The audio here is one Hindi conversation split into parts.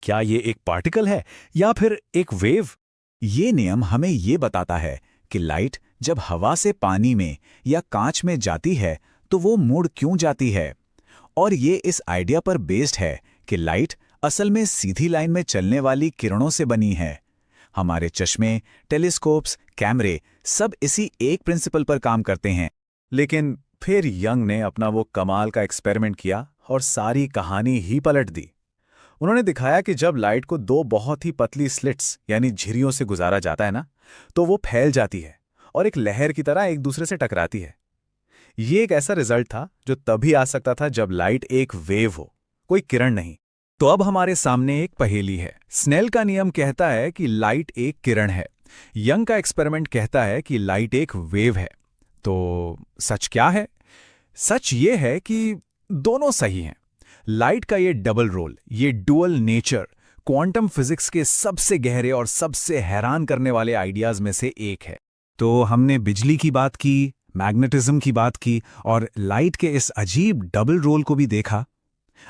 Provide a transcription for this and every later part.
क्या ये एक पार्टिकल है या फिर एक वेव? ये नियम हमें ये बताता है कि लाइट जब हवा से पानी में या कांच में जाती है तो वो मुड़ क्यों जाती है। और ये इस आइडिया पर बेस्ड है कि लाइट असल में सीधी लाइन में चलने वाली किरणों से बनी है। हमारे चश्मे, टेलीस्कोप्स, कैमरे सब इसी एक प्रिंसिपल पर काम करते हैं। लेकिन फिर यंग ने अपना वो कमाल का एक्सपेरिमेंट किया और सारी कहानी ही पलट दी। उन्होंने दिखाया कि जब लाइट को दो बहुत ही पतली स्लिट्स यानी झिर्रियों से गुजारा जाता है ना, तो वो फैल जाती है और एक लहर की तरह एक दूसरे से टकराती है। ये एक ऐसा रिजल्ट था जो तभी आ सकता था जब लाइट एक वेव हो, कोई किरण नहीं। तो अब हमारे सामने एक पहेली है। स्नेल का नियम कहता है कि लाइट एक किरण है, यंग का एक्सपेरिमेंट कहता है कि लाइट एक वेव है। तो सच क्या है? सच ये है कि दोनों सही हैं। लाइट का ये डबल रोल, ये डुअल नेचर, क्वांटम फिजिक्स के सबसे गहरे और सबसे हैरान करने वाले आइडियाज में से एक है। तो हमने बिजली की बात की, मैग्नेटिज्म की बात की और लाइट के इस अजीब डबल रोल को भी देखा।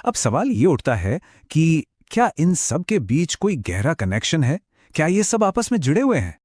अब सवाल ये उठता है कि क्या इन सब के बीच कोई गहरा कनेक्शन है? क्या ये सब आपस में जुड़े हुए हैं?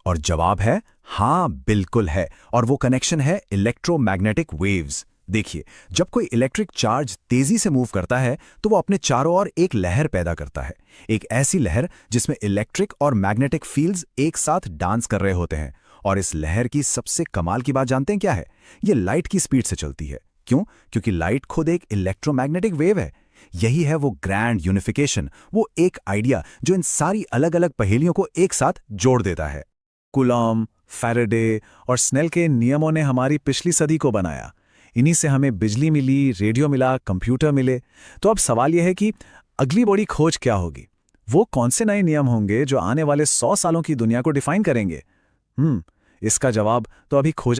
और जवाब है हाँ, बिल्कुल है। और वो कनेक्शन है इलेक्ट्रोमैग्नेटिक वेव्स। देखिए, जब कोई इलेक्ट्रिक चार्ज तेजी से मूव करता है तो वो अपने चारों ओर एक लहर पैदा करता है, एक ऐसी लहर जिसमें इलेक्ट्रिक और मैग्नेटिक फील्ड्स एक साथ डांस कर रहे होते हैं। और इस लहर की सबसे कमाल की बात जानते हैं क्या है? ये लाइट की स्पीड से चलती है। क्यों? क्योंकि लाइट खुद एक इलेक्ट्रोमैग्नेटिक वेव है। यही है वो ग्रैंड यूनिफिकेशन, वो एक आइडिया जो इन सारी अलग अलग पहेलियों को एक साथ जोड़ देता है। कूलॉम, फैराडे और स्नेल के नियमों ने हमारी पिछली सदी को बनाया। इन्हीं से हमें बिजली मिली, रेडियो मिला, कंप्यूटर मिले। तो अब सवाल यह है कि अगली बड़ी खोज क्या होगी? वो कौन से नए नियम होंगे जो आने वाले 100 सालों की दुनिया को डिफाइन करेंगे? इसका जवाब तो अभी खोज